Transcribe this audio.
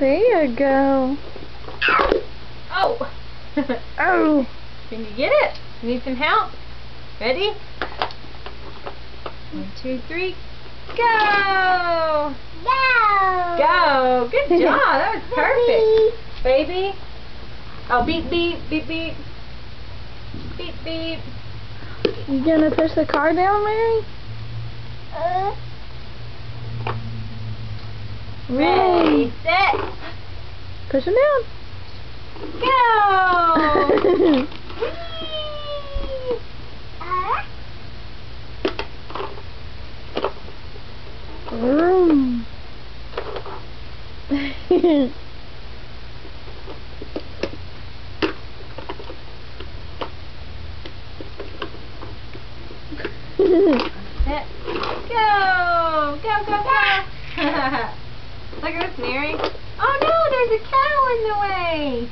There you go. Oh! Oh! Can you get it? You need some help? Ready? 1, 2, 3, go! Go! Go! Good job! That was perfect. Baby. Oh, beep, beep, beep, beep. Beep, beep. You gonna push the car down, Mary? Ready, set, Push it down. go! Vroom. Set, go! Go, go, go! Look at this, Mary. Oh no, there's a cow in the way!